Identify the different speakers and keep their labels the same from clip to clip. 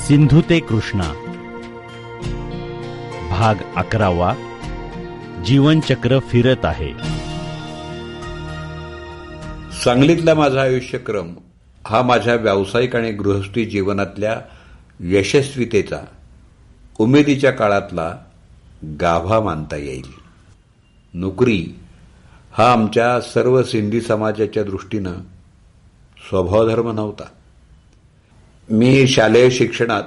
Speaker 1: सिंधू ते कृष्णा भाग 11वा. जीवनचक्र फिरत आहे.
Speaker 2: सांगलीतला माझा आयुष्यक्रम हा माझ्या व्यावसायिक आणि गृहस्थी जीवनातल्या यशस्वीतेचा उमेदीच्या काळातला गाभा मानता येईल. नोकरी हा आमच्या सर्व सिंधी समाजाच्या दृष्टीनं स्वभावधर्म नव्हता. मी शालेय शिक्षणात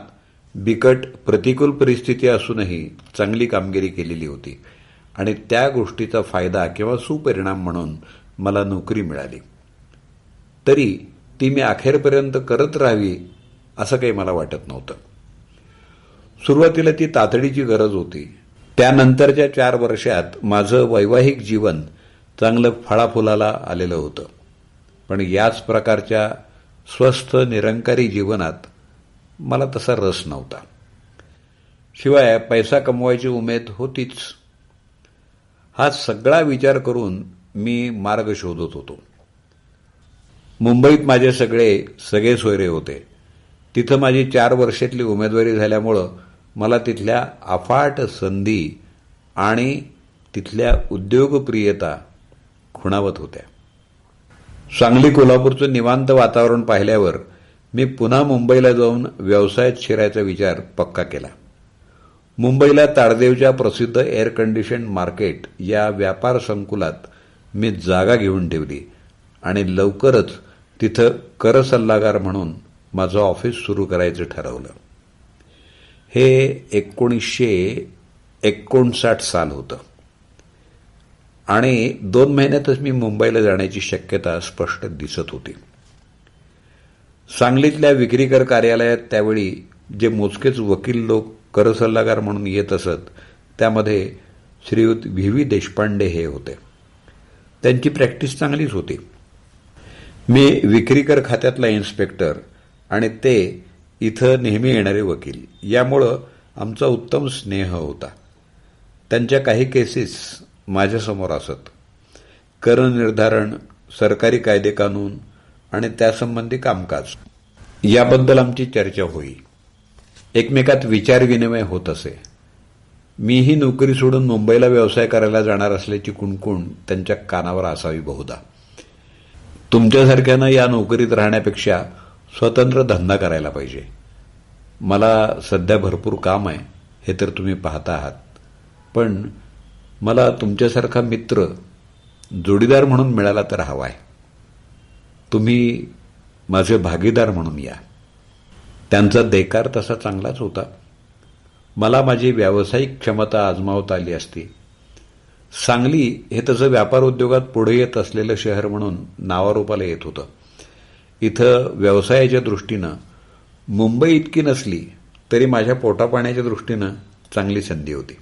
Speaker 2: बिकट प्रतिकूल परिस्थिती असूनही चांगली कामगिरी केलेली होती आणि त्या गोष्टीचा फायदा किंवा सुपरिणाम म्हणून मला नोकरी मिळाली. तरी ती मी अखेरपर्यंत करत राहावी असं काही मला वाटत नव्हतं. सुरुवातीला ती तातडीची गरज होती. त्यानंतरच्या 4 वर्षात माझं वैवाहिक जीवन चांगलं फळाफुलाला आलेलं होतं. पण याच प्रकारच्या स्वस्थ निरंकारी जीवनात मला तसा रस नव्हता. शिवाय पैसा कमवायची उमेद होतीच. हा सगळा विचार करून मी मार्ग शोधत होतो. मुंबईत माझे सगळे सोयरे होते. तिथं माझी 4 वर्षातली उमेदवारी झाल्यामुळं मला तिथल्या अफाट संधी आणि तिथल्या उद्योगप्रियता खुणावत होत्या. सांगली कोल्हापूरचं निवांत वातावरण पाहिल्यावर मी पुन्हा मुंबईला जाऊन व्यवसायात शिरायचा विचार पक्का केला. मुंबईला ताडदेवच्या प्रसिद्ध एअर कंडिशन मार्केट या व्यापार संकुलात मी जागा घेऊन ठेवली आणि लवकरच तिथं कर सल्लागार म्हणून माझं ऑफिस सुरू करायचं ठरवलं. हे 1959 साल होतं आणि 2 महिन्यातच मी मुंबईला जाण्याची शक्यता स्पष्ट दिसत होती. सांगलीतल्या विक्रीकर कार्यालयात त्यावेळी जे मोजकेच वकील लोक कर सल्लागार म्हणून येत असत त्यामध्ये श्रीयुत व्ही देशपांडे हे होते. त्यांची प्रॅक्टिस चांगलीच होती. मी विक्रीकर खात्यातला इन्स्पेक्टर आणि ते इथं नेहमी येणारे वकील, यामुळं आमचा उत्तम स्नेह होता. त्यांच्या काही केसेस माझ्यासमोर असत. कर निर्धारण, सरकारी कायदे कानून आणि त्यासंबंधी कामकाज याबद्दल आमची चर्चा होई. एकमेकात विचारविनिमय होत असे. मीही नोकरी सोडून मुंबईला व्यवसाय करायला जाणार असल्याची कुणकुण त्यांच्या कानावर असावी बहुधा. तुमच्यासारख्यानं या नोकरीत राहण्यापेक्षा स्वतंत्र धंदा करायला पाहिजे. मला सध्या भरपूर काम आहे हे तर तुम्ही पाहता आहात. पण मला तुमच्यासारखा मित्र जोडीदार म्हणून मिळाला तर हवाय. तुम्ही माझे भागीदार म्हणून या. त्यांचा देकार तसा चांगलाच होता. मला माझी व्यावसायिक क्षमता आजमावता आली असती. सांगली हे तसं व्यापार उद्योगात पुढे येत असलेलं शहर म्हणून नावारूपाला येत होतं. इथं व्यवसायाच्या दृष्टीनं मुंबई इतकी नसली तरी माझ्या पोटापाण्याच्या दृष्टीनं चांगली संधी होती.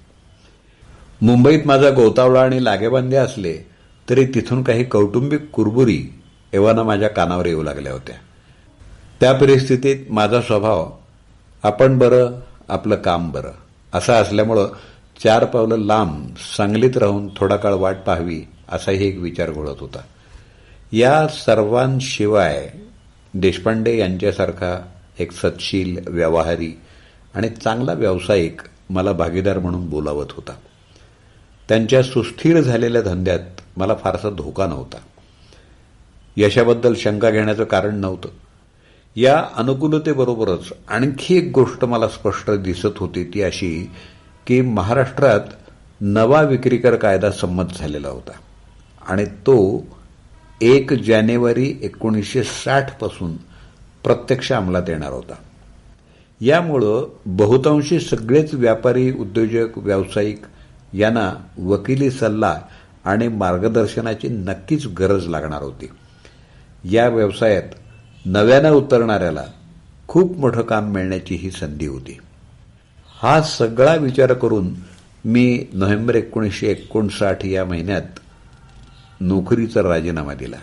Speaker 2: मुंबईत माझा गोतावळा आणि लागेबांधे असले तरी तिथून काही कौटुंबिक कुरबुरी एव्हाना माझ्या कानावर येऊ लागल्या होत्या. त्या परिस्थितीत माझा स्वभाव आपण बरं आपलं काम बरं असा असल्यामुळं 4 पावलं लांब सांगलीत राहून थोडा काळ वाट पाहावी असाही एक विचार घोळत होता. या सर्वांशिवाय देशपांडे यांच्यासारखा एक सत्शील, व्यवहारी आणि चांगला व्यावसायिक मला भागीदार म्हणून बोलावत होता. त्यांच्या सुस्थिर झालेल्या धंद्यात मला फारसा धोका नव्हता. यशाबद्दल शंका घेण्याचं कारण नव्हतं. या अनुकूलतेबरोबरच आणखी एक गोष्ट मला स्पष्ट दिसत होती, ती अशी की महाराष्ट्रात नवा विक्रीकर कायदा संमत झालेला होता आणि तो 1 जानेवारी 1960 पासून प्रत्यक्ष अंमलात येणार होता. यामुळं बहुतांशी सगळेच व्यापारी, उद्योजक, व्यावसायिक यांना वकिली सल्ला आणि मार्गदर्शनाची नक्कीच गरज लागणार होती. या व्यवसायात नव्यानं उतरणाऱ्याला खूप मोठं काम मिळण्याची ही संधी होती. हा सगळा विचार करून मी नोव्हेंबर 1959 या महिन्यात नोकरीचा राजीनामा दिला.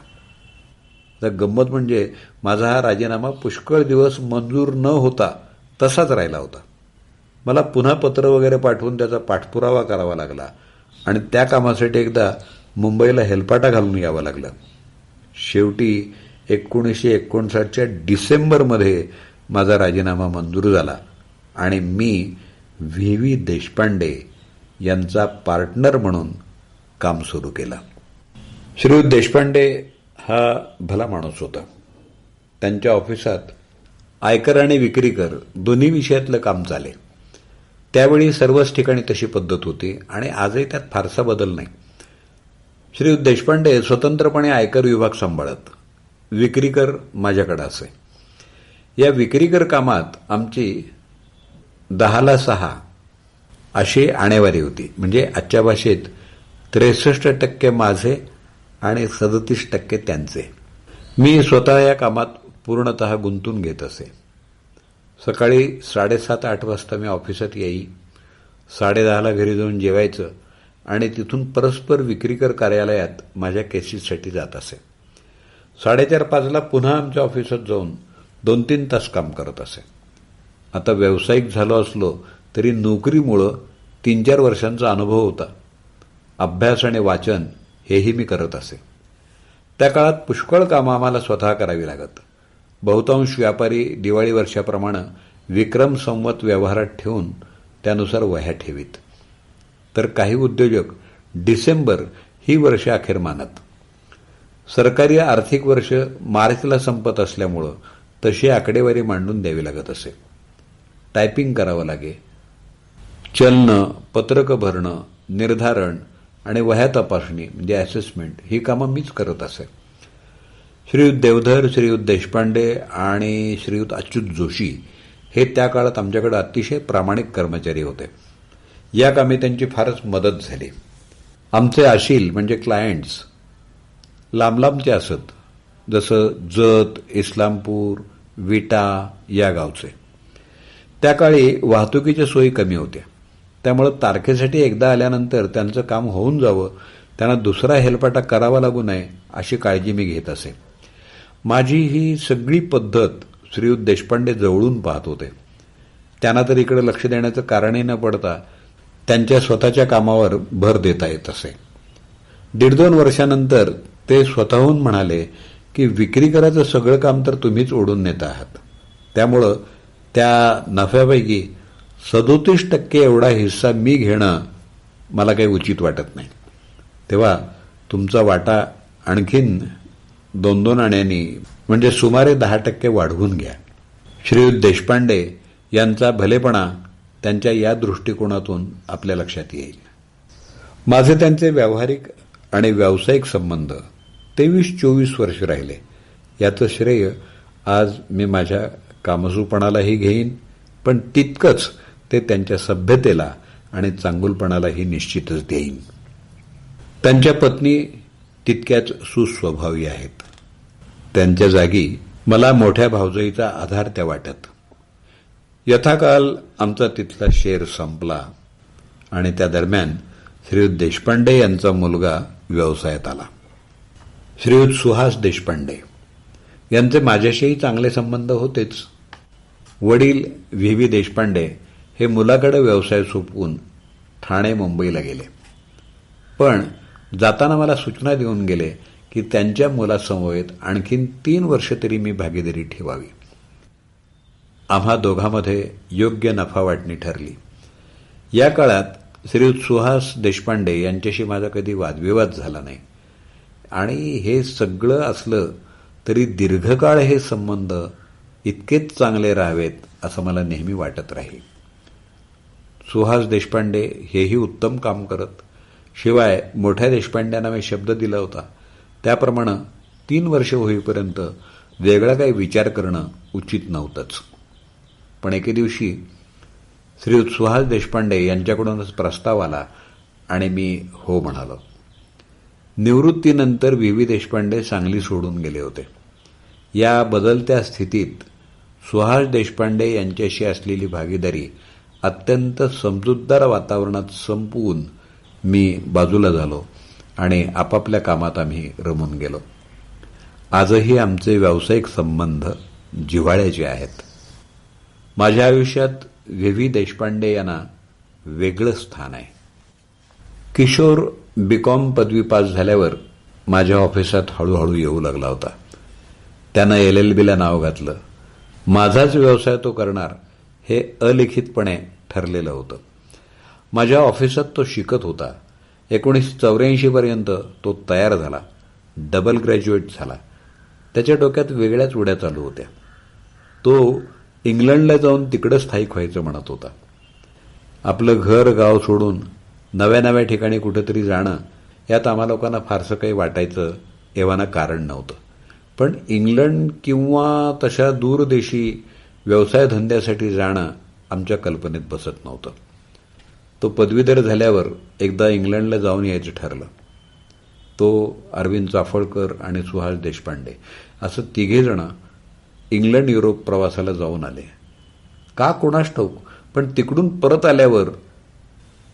Speaker 2: तर गंमत म्हणजे माझा हा राजीनामा पुष्कळ दिवस मंजूर न होता तसाच राहिला होता. मला पुन्हा पत्र वगैरे पाठवून त्याचा पाठपुरावा करावा लागला आणि त्या कामासाठी एकदा मुंबईला हेलपाटा घालून यावं लागलं. शेवटी 1959च्या डिसेंबरमध्ये माझा राजीनामा मंजूर झाला आणि मी व्ही देशपांडे यांचा पार्टनर म्हणून काम सुरू केलं. श्रीयुत देशपांडे हा भला माणूस होता. त्यांच्या ऑफिसात आयकर आणि विक्री कर दोन्ही विषयातलं काम चाले. त्यावेळी सर्वच ठिकाणी तशी पद्धत होती आणि आजही त्यात फारसा बदल नाही. श्रीयुत देशपांडे स्वतंत्रपणे आयकर विभाग सांभाळत. विक्री कर माझ्याकडे असे. या विक्री कर कामात आमची 10ला 6 अशी आणेवारी होती. म्हणजे आजच्या भाषेत 63% माझे आणि 37% त्यांचे. मी स्वतः या कामात पूर्णतः गुंतून घेत असे. सकाळी 7:30-8 वाजता मी ऑफिसात येई. 10:30ला घरी जाऊन जेवायचं आणि तिथून परस्पर विक्रीकर कार्यालयात माझ्या केसेससाठी जात असे. 4:30-5ला पुन्हा आमच्या ऑफिसात जाऊन 2-3 तास काम करत असे. आता व्यावसायिक झालो असलो तरी नोकरीमुळं 3-4 वर्षांचा अनुभव होता. अभ्यास आणि वाचन हेही मी करत असे. त्या काळात पुष्कळ कामं आम्हाला स्वतः करावी लागत. बहुतांश व्यापारी दिवाळी वर्षाप्रमाणे विक्रम संवत व्यवहारात ठेवून त्यानुसार वह्या ठेवीत, तर काही उद्योजक डिसेंबर ही वर्ष अखेर मानत. सरकारी आर्थिक वर्ष मार्चला संपत असल्यामुळं तशी आकडेवारी मांडून द्यावी लागत असे. टायपिंग करावं लागे. चलनं, पत्रकं भरणं, निर्धारण आणि वह्या तपासणी म्हणजे असेसमेंट ही कामं मीच करत असे. श्रीयुत देवधर, श्रीयुत देशपांडे आणि श्रीयुत अच्युत जोशी हे त्या काळात आमच्याकडे अतिशय प्रामाणिक कर्मचारी होते. या कामी त्यांची फारच मदत झाली. आमचे आशील म्हणजे क्लायंट्स लांब लांबचे असत, जसं जत, इस्लामपूर, विटा या गावचे. त्या काळी वाहतुकीच्या सोयी कमी होत्या. त्यामुळे तारखेसाठी एकदा आल्यानंतर त्यांचं काम होऊन जावं, त्यांना दुसरा हेलपाटा करावा लागू नये अशी काळजी मी घेत असे. माझी ही सगळी पद्धत श्रीयुत देशपांडे जवळून पाहत होते. त्यांना तर इकडे लक्ष देण्याचं कारणही न पडता त्यांच्या स्वतःच्या कामावर भर देता येत असे. 1.5-2 वर्षानंतर ते स्वतःहून म्हणाले की विक्री करायचं सगळं काम तर तुम्हीच ओढून नेत आहात, त्यामुळं त्या नफ्यापैकी 37% एवढा हिस्सा मी घेणं मला काही उचित वाटत नाही. तेव्हा तुमचा वाटा आणखीन 2-2 आण्यांनी म्हणजे सुमारे 10% वाढवून घ्या. श्रीयुत देशपांडे यांचा भलेपणा त्यांच्या या दृष्टिकोनातून आपल्या लक्षात येईल. माझे त्यांचे व्यावहारिक आणि व्यावसायिक संबंध 23-24 वर्ष राहिले. याचं श्रेय आज मी माझ्या कामसूपणालाही घेईन, पण तितकंच ते त्यांच्या सभ्यतेला आणि चांगुलपणालाही निश्चितच देईन. त्यांच्या पत्नी तितक्याच सुस्वभावी आहेत. त्यांच्या जागी मला मोठ्या भावजाईचा आधार त्या वाटत. यथाकाल आमचा तिथला शेर संपला आणि त्या दरम्यान श्रीयुत देशपांडे यांचा मुलगा व्यवसायात आला. श्रीयुत सुहास देशपांडे यांचे माझ्याशीही चांगले संबंध होतेच. वडील व्ही देशपांडे हे मुलाकडे व्यवसाय सोपवून ठाणे, मुंबईला गेले. पण जाताना मला सूचना देऊन गेले की त्यांच्या मुलासमवेत आणखीन 3 वर्ष तरी मी भागीदारी ठेवावी. आम्हा दोघांमध्ये योग्य नफा वाटणी ठरली. या काळात श्रीयुत सुहास देशपांडे यांच्याशी माझा कधी वादविवाद झाला नाही आणि हे सगळं असलं तरी दीर्घकाळ हे संबंध इतकेच चांगले राहावेत असं मला नेहमी वाटत राहील. सुहास देशपांडे हेही उत्तम काम करत. शिवाय मोठ्या देशपांड्यांना मी शब्द दिला होता त्याप्रमाणे 3 वर्ष होईपर्यंत वेगळा काही विचार करणं उचित नव्हतंच. पण एके दिवशी श्रीयुत सुहास देशपांडे यांच्याकडूनच प्रस्ताव आला आणि मी हो म्हणालो. निवृत्तीनंतर व्ही देशपांडे सांगली सोडून गेले होते. या बदलत्या स्थितीत सुहास देशपांडे यांच्याशी असलेली भागीदारी अत्यंत समजूतदार वातावरणात संपवून मी बाजूला झालो आणि आपापल्या कामात आम्ही रमून गेलो. आजही आमचे व्यावसायिक संबंध जिव्हाळ्याचे आहेत. माझ्या आयुष्यात व्ही देशपांडे यांना वेगळं स्थान आहे. किशोर बीकॉम पदवी पास झाल्यावर माझ्या ऑफिसात हळूहळू येऊ लागला होता. त्यानं LLBला नाव घातलं. माझाच व्यवसाय तो करणार हे अलिखितपणे ठरलेलं होतं. माझ्या ऑफिसात तो शिकत होता. 1984 पर्यंत तो तयार झाला, डबल ग्रॅज्युएट झाला. त्याच्या डोक्यात वेगळ्याच उड्या चालू होत्या. तो इंग्लंडला जाऊन तिकडं स्थायिक व्हायचं म्हणत होता. आपलं घर गाव सोडून नव्या नव्या ठिकाणी कुठेतरी जाणं यात आम्हा लोकांना फारसं काही वाटायचं एव्हाना कारण नव्हतं. पण इंग्लंड किंवा तशा दूरदेशी व्यवसाय धंद्यासाठी जाणं आमच्या कल्पनेत बसत नव्हतं. तो पदवीधर झाल्यावर एकदा इंग्लंडला जाऊन यायचं ठरलं. तो, अरविंद चाफळकर आणि सुहास देशपांडे असं तिघेजण इंग्लंड युरोप प्रवासाला जाऊन आले. का कोणास ठाऊक, पण तिकडून परत आल्यावर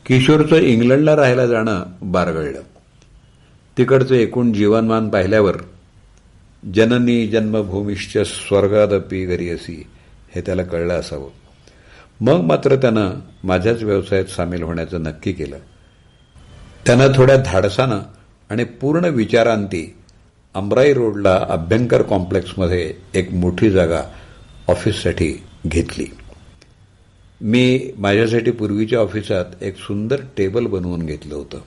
Speaker 2: किशोरचं इंग्लंडला राहायला जाणं बारगळलं. तिकडचं एकूण जीवनमान पाहिल्यावर जननी जन्मभूमीश्च स्वर्गादपि गरीयसी हे त्याला कळलं असावं. मग मात्र त्यानं माझ्याच व्यवसायात सामील होण्याचं नक्की केलं. त्यानं थोड्या धाडसानं आणि पूर्ण विचारांती अमराई रोडला अभ्यंकर कॉम्प्लेक्समध्ये एक मोठी जागा ऑफिससाठी घेतली. मी माझ्यासाठी पूर्वीच्या ऑफिसात एक सुंदर टेबल बनवून घेतलं होतं.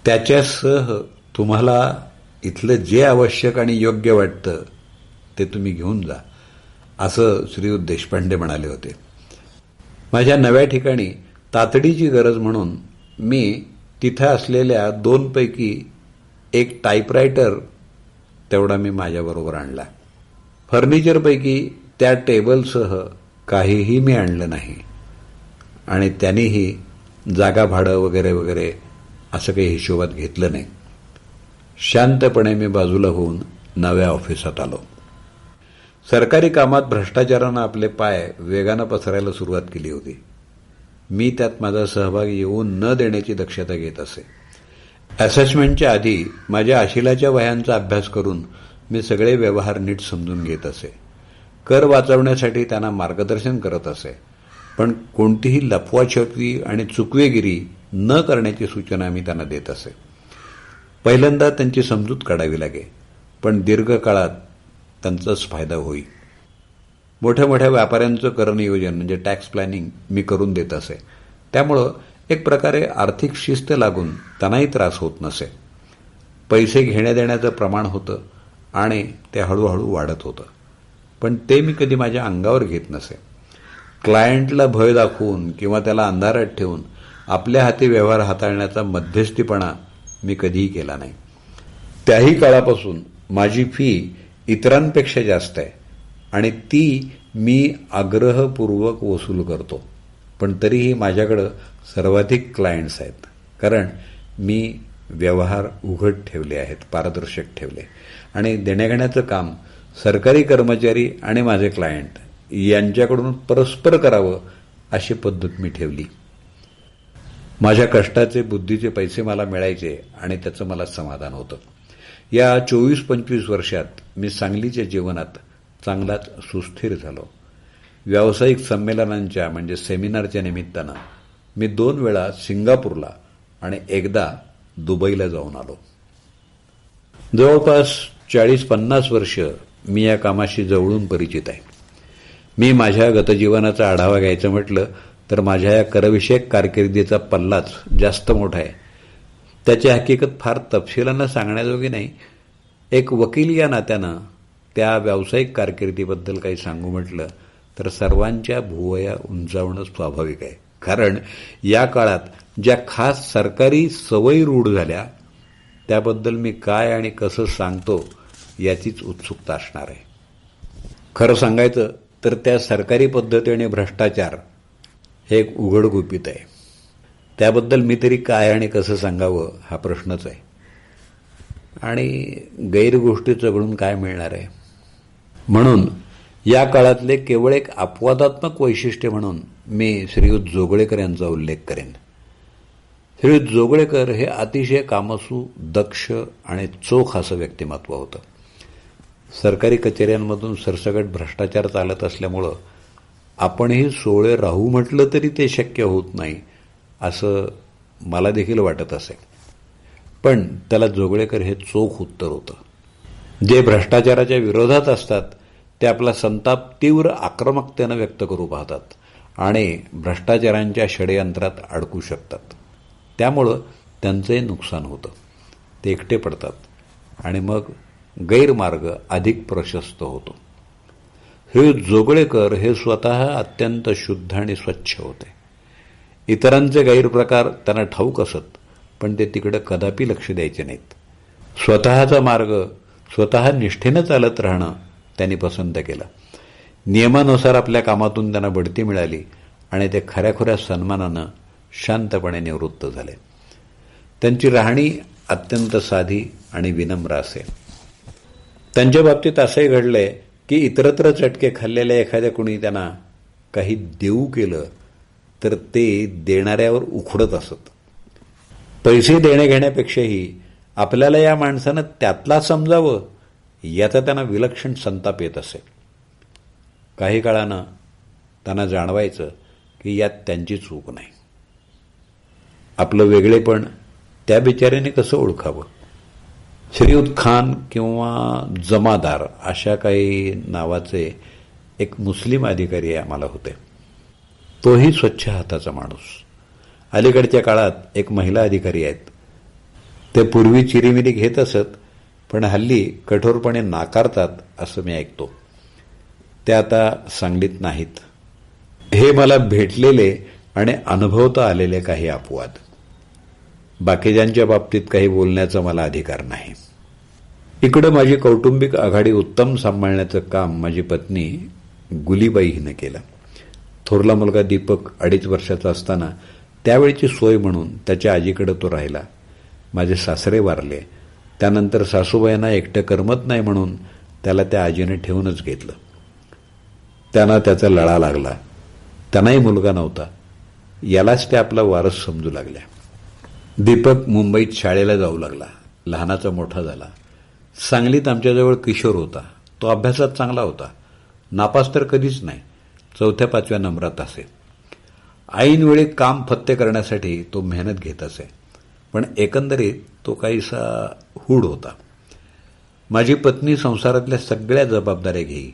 Speaker 2: त्याच्यासह तुम्हाला इथलं जे आवश्यक आणि योग्य वाटतं ते तुम्ही घेऊन जा, असं श्रीयुत देशपांडे म्हणाले होते. माझ्या नव्या ठिकाणी तातडीची गरज म्हणून मी तिथं असलेल्या 2 पैकी एक टाईपरायटर तेवढा मी माझ्याबरोबर आणला. फर्निचरपैकी त्या टेबलसह काहीही मी आणलं नाही आणि त्यांनीही जागा भाडं वगैरे वगैरे असं काही हिशोबात घेतलं नाही. शांतपणे मी बाजूला होऊन नव्या ऑफिसात आलो. सरकारी कामात भ्रष्टाचारानं आपले पाय वेगानं पसरायला सुरुवात केली होती. मी त्यात माझा सहभाग येऊ न देण्याची दक्षता घेत असे. असेसमेंटच्या आधी माझ्या आशिलाच्या वह्यांचा अभ्यास करून मी सगळे व्यवहार नीट समजून घेत असे. कर वाचवण्यासाठी त्यांना मार्गदर्शन करत असे, पण कोणतीही लफवाछपवी आणि चुकवेगिरी न करण्याची सूचना मी त्यांना देत असे. पहिल्यांदा त्यांची समजूत काढावी लागे, पण दीर्घकाळात त्यांचाच फायदा होई. मोठ्या मोठ्या व्यापाऱ्यांचं करनियोजन म्हणजे टॅक्स प्लॅनिंग मी करून देत असे. त्यामुळं एक प्रकारे आर्थिक शिस्त लागून त्यांनाही त्रास होत नसे. पैसे घेण्यादेण्याचं प्रमाण होतं आणि ते हळूहळू वाढत होतं, पण ते मी कधी माझ्या अंगावर घेत नसे. क्लायंटला भय दाखवून किंवा त्याला अंधारात ठेवून आपल्या हाती व्यवहार हाताळण्याचा मध्यस्थीपणा मी कधीही केला नाही. त्याही काळापासून माझी फी इतरांपेक्षा जास्त आहे आणि ती मी आग्रहपूर्वक वसूल करतो. पण तरीही माझ्याकडं सर्वाधिक क्लायंट्स आहेत, कारण मी व्यवहार उघड ठेवले आहेत, पारदर्शक ठेवले आणि देण्याघेण्याचं काम सरकारी कर्मचारी आणि माझे क्लायंट यांच्याकडून परस्पर करावं अशी पद्धत मी ठेवली. माझ्या कष्टाचे बुद्धीचे पैसे मला मिळायचे आणि त्याचं मला समाधान होतं. या 24-25 वर्षात मी सांगलीच्या जीवनात चांगलाच सुस्थिर झालो. व्यावसायिक संमेलनांच्या म्हणजे सेमिनारच्या निमित्तानं मी 2 वेळा सिंगापूरला आणि एकदा दुबईला जाऊन आलो. जवळपास 40-50 वर्ष मी या कामाशी जवळून परिचित आहे. मी माझ्या गतजीवनाचा आढावा घ्यायचं म्हटलं तर माझ्या या करविषयक कारकिर्दीचा पल्लाच जास्त मोठा आहे. त्याची हकीकत फार तपशिलानं सांगण्याजोगी नाही. एक वकील या नात्यानं त्या व्यावसायिक कारकिर्दीबद्दल काही सांगू म्हटलं तर सर्वांच्या भुवया उंचावणं स्वाभाविक आहे. कारण या काळात ज्या खास सरकारी सवयी रूढ झाल्या त्याबद्दल मी काय आणि कसं सांगतो याचीच उत्सुकता असणार आहे. खरं सांगायचं तर त्या सरकारी पद्धती आणि भ्रष्टाचार हे एक उघड गुपित आहे. त्याबद्दल मी तरी काय आणि कसं सांगावं हा प्रश्नच आहे. आणि गैरगोष्टी चघळून काय मिळणार आहे. म्हणून या काळातले केवळ एक अपवादात्मक वैशिष्ट्य म्हणून मी श्रीयुत जोगळेकर यांचा उल्लेख करेन. श्रीयुत जोगळेकर हे अतिशय कामसू, दक्ष आणि चोख असं व्यक्तिमत्व होतं. सरकारी कचेऱ्यांमधून सरसकट भ्रष्टाचार चालत असल्यामुळं आपणही सोळे राहू म्हटलं तरी ते शक्य होत नाही असं मला देखील वाटत असे. पण त्याला जोगळेकर हे चोख उत्तर होतं. जे भ्रष्टाचाराच्या विरोधात असतात ते आपला संताप तीव्र आक्रमकतेनं व्यक्त करू पाहतात आणि भ्रष्टाचारांच्या षडयंत्रात अडकू शकतात. त्यामुळं त्यांचंही नुकसान होतं. ते एकटे पडतात आणि मग गैरमार्ग अधिक प्रशस्त होतो. हे जोगळेकर हे स्वतः अत्यंत शुद्ध आणि स्वच्छ होते. इतरांचे गैरप्रकार त्यांना ठाऊक असत, पण ते तिकडे कदापि लक्ष द्यायचे नाहीत. स्वतःचा मार्ग स्वतः निष्ठेनं चालत राहणं त्यांनी पसंत केलं. नियमानुसार आपल्या कामातून त्यांना बढती मिळाली आणि ते खऱ्याखुऱ्या सन्मानानं शांतपणे निवृत्त झाले. त्यांची राहणी अत्यंत साधी आणि विनम्र असे. त्यांच्या बाबतीत असंही घडलंय की इतरत्र चटके खाल्लेल्या एखाद्या कुणी त्यांना काही देऊ केलं तर ते देणाऱ्यावर उखडत असत. पैसे देणे घेण्यापेक्षाही आपल्याला या माणसानं त्यातला समजावं याचा त्यांना विलक्षण संताप येत असे. काही काळानं त्यांना जाणवायचं की यात त्यांची चूक नाही. आपलं वेगळेपण त्या बिचाऱ्याने कसं ओळखावं? श्रीयुत खान किंवा जमादार अशा काही नावाचे एक मुस्लिम अधिकारी आम्हाला होते. तोही स्वच्छ हाताचा माणूस. अलीकडच्या काळात एक महिला अधिकारी आहेत. ते पूर्वी चिरीमिरी घेत असत, पण हल्ली कठोरपणे नाकारतात असं मी ऐकतो. ते आता सांगलीत नाहीत. हे मला भेटलेले आणि अनुभवता आलेले काही अपवाद. बाकीच्यांच्या बाबतीत काही बोलण्याचा मला अधिकार नाही. इकडं माझी कौटुंबिक आघाडी उत्तम सांभाळण्याचं काम माझी पत्नी गुलीबाई हिनं केलं. थोरला मुलगा दीपक 2.5 वर्षाचा असताना त्यावेळची सोय म्हणून त्याच्या आजीकडे तो राहिला. माझे सासरे वारले. त्यानंतर सासूबाईंना एकटं करमत नाही म्हणून त्याला त्या आजीने ठेवूनच घेतलं. त्यांना त्याचा लळा लागला. त्यांनाही मुलगा नव्हता. यालाच त्या आपला वारस समजू लागल्या. दीपक मुंबईत शाळेला जाऊ लागला. लहानाचा मोठा झाला. सांगलीत आमच्याजवळ किशोर होता. तो अभ्यासात चांगला होता. नापास तर कधीच नाही. 4-5व्या नंबरात असे. ऐनवेळी काम फत्ते करण्यासाठी तो मेहनत घेत असे, पण एकंदरीत तो काहीसा हूड होता. माझी पत्नी संसारातल्या सगळ्या जबाबदाऱ्या घेई.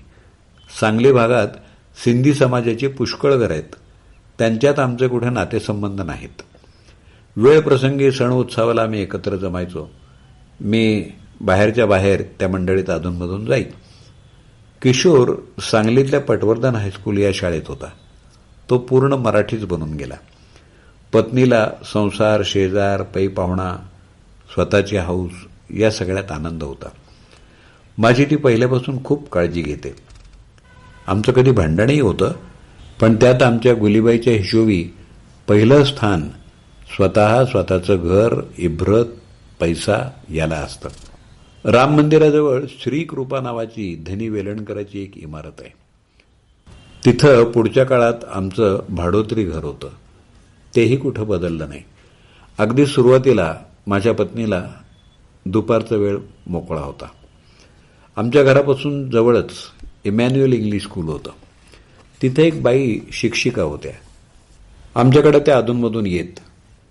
Speaker 2: सांगली भागात सिंधी समाजाची पुष्कळ घरं आहेत. त्यांच्यात आमचे कुठे नातेसंबंध नाहीत. वेळ प्रसंगी सण उत्सवाला आम्ही एकत्र जमायचो. मी बाहेरच्या बाहेर त्या मंडळीत अधूनमधून जाई. किशोर सांगलीतल्या पटवर्धन हायस्कूल या शाळेत होता. तो पूर्ण मराठीच बनून गेला. पत्नीला संसार, शेजार, पै पाहुणा, स्वतःची हौस या सगळ्यात आनंद होता. माझी ती पहिल्यापासून खूप काळजी घेते. आमचं कधी भांडणही होतं, पण त्यात आमच्या गुलीबाईच्या हिशोबी पहिलं स्थान स्वतःचं घर, इब्रत, पैसा याला असतं. राम मंदिराजवळ श्रीकृपा नावाची धनी वेलणकराची एक इमारत आहे. तिथं पुढच्या काळात आमचं भाडोत्री घर होतं. तेही कुठं बदललं नाही. अगदी सुरुवातीला माझ्या पत्नीला दुपारचा वेळ मोकळा होता. आमच्या घरापासून जवळच इमॅन्युअल इंग्लिश स्कूल होतं. तिथे एक बाई शिक्षिका होत्या. आमच्याकडे त्या अधूनमधून येत.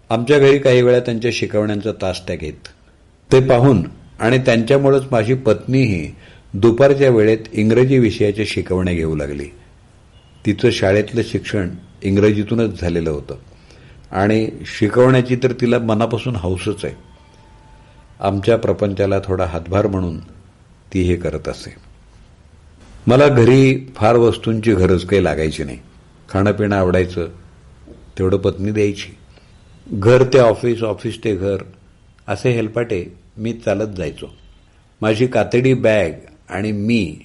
Speaker 2: आमच्या घरी काही वेळा त्यांच्या शिकवण्यांचा तास त्या घेत. ते पाहून आणि त्यांच्यामुळेच माझी पत्नीही दुपारच्या वेळेत इंग्रजी विषयाच्या शिकवण्या घेऊ लागली. तिचं शाळेतलं शिक्षण इंग्रजीतूनच झालेलं होतं आणि शिकवण्याची तर तिला मनापासून हौसच आहे. आमच्या प्रपंचाला थोडा हातभार म्हणून ती हे करत असे. मला घरी फार वस्तूंची गरज काही लागायची नाही. खाणंपिणं आवडायचं तेवढं पत्नी द्यायची. घर ते ऑफिस, ऑफिस ते घर असे हेलपाटे मी चालत जायचो. माझी कातडी बॅग आणि मी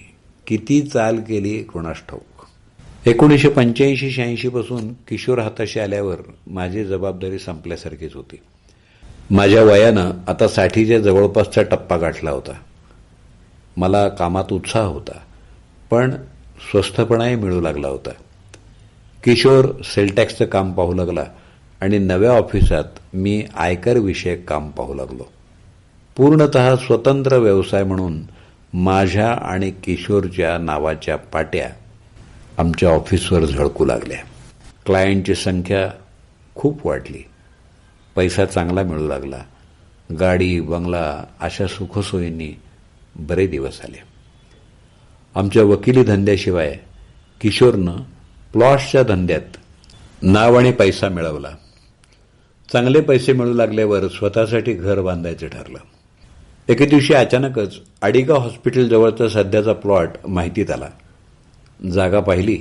Speaker 2: किती चाल केली कोणास ठाऊक. 1985-86 पासून किशोर हाताशी आल्यावर माझी जबाबदारी संपल्यासारखीच होती. माझ्या वयानं आता 60च्या जवळपासचा टप्पा गाठला होता. मला कामात उत्साह होता, पण स्वस्थपणाही मिळू लागला होता. किशोर सेलटॅक्सचं काम पाहू लागला आणि नव्या ऑफिसात मी आयकर विषयक काम पाहू लागलो. पूर्णतः स्वतंत्र व्यवसाय म्हणून माझ्या आणि किशोरच्या नावाच्या पाट्या आमच्या ऑफिसवर झळकू लागल्या. क्लायंटची संख्या खूप वाढली. पैसा चांगला मिळू लागला. गाडी, बंगला अशा सुखसोयींनी बरे दिवस आले. आमच्या वकिली धंद्याशिवाय किशोरनं प्लॉट्सच्या धंद्यात नाव आणि पैसा मिळवला. चांगले पैसे मिळू लागल्यावर स्वतःसाठी घर बांधायचं ठरलं. एके दिवशी अचानकच आडिगा हॉस्पिटल जवळचा सध्याचा प्लॉट माहितीत आला. जागा पाहिली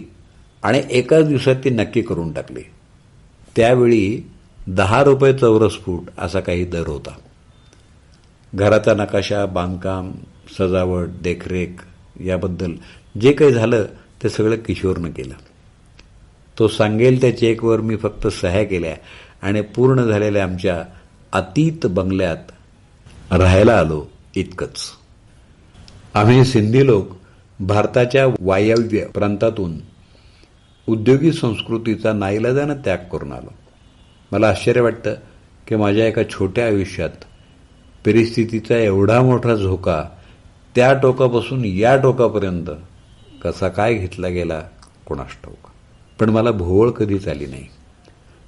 Speaker 2: आणि एकाच दिवसात ती नक्की करून टाकली. त्यावेळी 10 रुपये चौरस फूट असा काही दर होता. घराचा नकाशा, बांधकाम, सजावट, देखरेख याबद्दल जे काही झालं ते सगळं किशोरनं केलं. तो सांगेल त्या चेकवर मी फक्त सह्या केल्या आणि पूर्ण झालेल्या आमच्या अतीत बंगल्यात राहायला आलो, इतकंच. आम्ही सिंधी लोक भारताच्या वायव्य प्रांतातून उद्योगी संस्कृतीचा नाईलाजानं त्याग करून आलो. मला आश्चर्य वाटतं की माझ्या एका छोट्या आयुष्यात परिस्थितीचा एवढा मोठा झोका त्या टोकापासून या टोकापर्यंत कसा काय घेतला गेला कोणास ठाऊक. पण मला भोवळ कधीच आली नाही.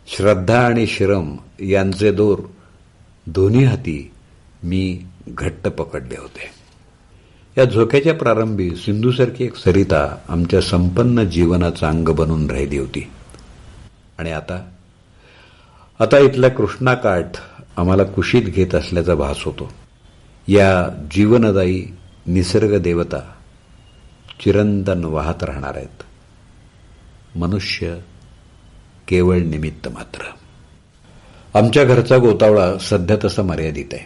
Speaker 2: श्रद्धा आणि श्रम यांचे दोर दोन्ही हाती मी घट्ट पकडले होते. या झोक्याच्या प्रारंभी सिंधूसारखी एक सरिता आमच्या संपन्न जीवनाचं अंग बनून राहिली होती. आणि आता इथला कृष्णाकाठ आम्हाला कुशीत घेत असल्याचा भास होतो. या जीवनदायी निसर्ग देवता चिरंतन वाहत राहणार आहेत. मनुष्य केवळ निमित्त मात्र. आमच्या घरचा गोतावळा सध्या तसा मर्यादित आहे.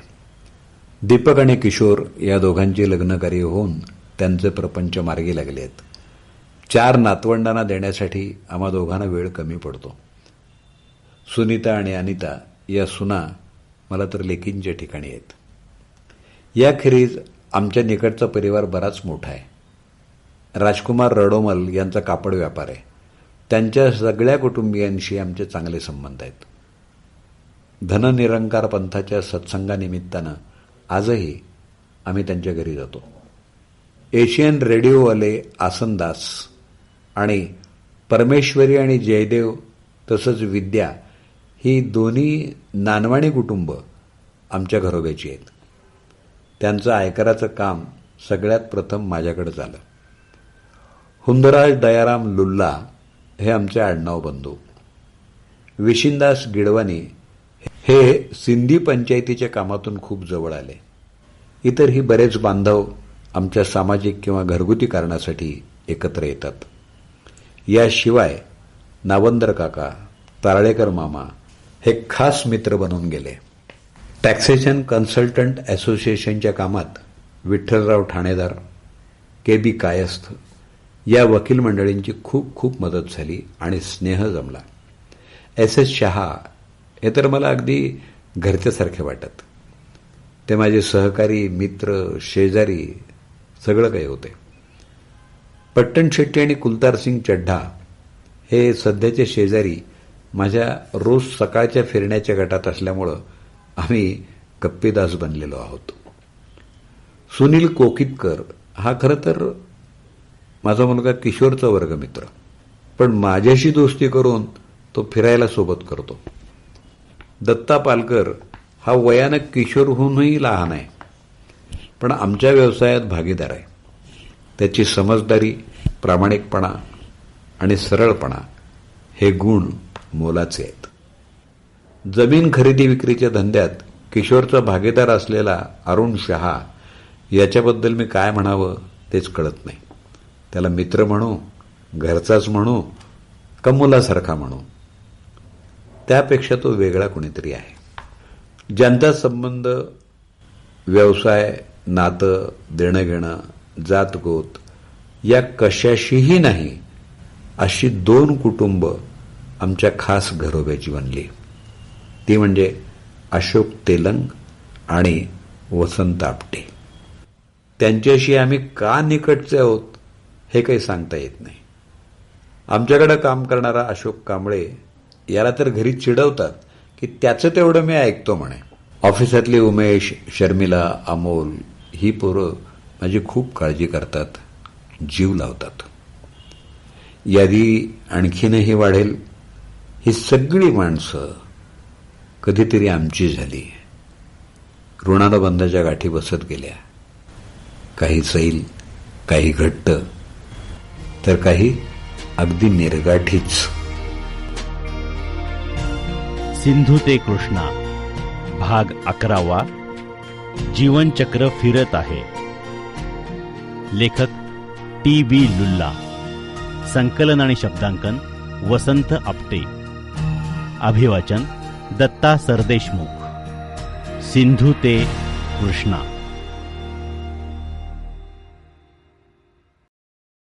Speaker 2: दीपक आणि किशोर या दोघांची लग्नकार्य होऊन त्यांचे प्रपंच मार्गी लागले आहेत. 4 नातवंडांना देण्यासाठी आम्हा दोघांना वेळ कमी पडतो. सुनीता आणि अनिता या सुना मला तर लेकींच्या ठिकाणी आहेत. याखेरीज आमच्या निकटचा परिवार बराच मोठा आहे. राजकुमार रडोमल यांचा कापड व्यापार आहे. त्यांच्या सगळ्या कुटुंबियांशी आमचे चांगले संबंध आहेत. धननिरंकार पंथाच्या सत्संगानिमित्तानं आजही आम्ही त्यांच्या घरी जातो. एशियन रेडिओवाले आसनदास आणि परमेश्वरी आणि जयदेव तसंच विद्या ही दोन्ही नानवाणी कुटुंब आमच्या घरोब्याची आहेत. त्यांचं आयकराचं काम सगळ्यात प्रथम माझ्याकडे झालं. हुंदराज दयाराम लुल्ला हे आमचे आडनाव बंधू. विशिनदास गिडवानी हे सिंधी पंचायतीच्या कामातून खूप जवळ आले. इतरही बरेच बांधव आमच्या सामाजिक किंवा घरगुती कारणासाठी एकत्र येतात. याशिवाय नावंदर काका, तारळेकर मामा हे खास मित्र बनून गेले. टॅक्सेशन कन्सल्टंट असोसिएशनच्या कामात विठ्ठलराव ठाणेदार, के.बी. कायस्थ या वकील मंडळींची खूप खूप मदत झाली आणि स्नेह जमला. एस.एस. शहा हे तर मला अगदी घरच्यासारखे वाटत. ते माझे सहकारी, मित्र, शेजारी सगळं काही होते. पट्टण शेट्टी आणि कुलतारसिंग चड्ढा हे सध्याचे शेजारी माझ्या रोज सकाळच्या फिरण्याच्या गटात असल्यामुळं आम्ही कप्पेदास बनलेलो आहोत. सुनील कोकितकर हा खरं तर माझा मुलगा किशोरचा वर्गमित्र, पण माझ्याशी दोस्ती करून तो फिरायला सोबत करतो. दत्ता पालकर हा वयानं किशोरहूनही लहान आहे, पण आमच्या व्यवसायात भागीदार आहे. त्याची समजदारी, प्रामाणिकपणा आणि सरळपणा हे गुण मोलाचे आहेत. जमीन खरेदी विक्रीच्या धंद्यात किशोरचा भागीदार असलेला अरुण शहा याच्याबद्दल मी काय म्हणावं तेच कळत नाही. त्याला मित्र म्हणू, घरचाच म्हणू का मुलासारखा म्हणू, त्यापेक्षा तो वेगळा कुणीतरी आहे. ज्यांचा संबंध व्यवसाय, नातं, देणं घेणं, जातगोत या कशाशीही नाही अशी 2 कुटुंब आमच्या खास घरोब्याची बनली. ती म्हणजे अशोक तेलंग आणि वसंत आपटे. त्यांच्याशी आम्ही का निकटचे आहोत हे काही सांगता येत नाही. आमच्याकडे काम करणारा अशोक कांबळे याला तर घरी चिडवतात की त्याचं तेवढं मी ऐकतो म्हणे. ऑफिसातली उमेश, शर्मिला, अमोल ही पोरं माझी खूप काळजी करतात, जीव लावतात. यादी आणखीनही वाढेल. ही सगळी माणसं कधीतरी आमची झाली, ऋणानुबंधाच्या गाठी बसत गेल्या. काही सैल, काही घट्ट तर काही अगदी निर्गाठीच.
Speaker 1: सिंधू ते कृष्णा भाग 11. जीवनचक्र फिरत आहे. लेखक टी.बी. लुल्ला. संकलन आणि शब्दांकन वसंत आपटे. अभिवाचन दत्ता सरदेशमुख. सिंधू ते कृष्णा.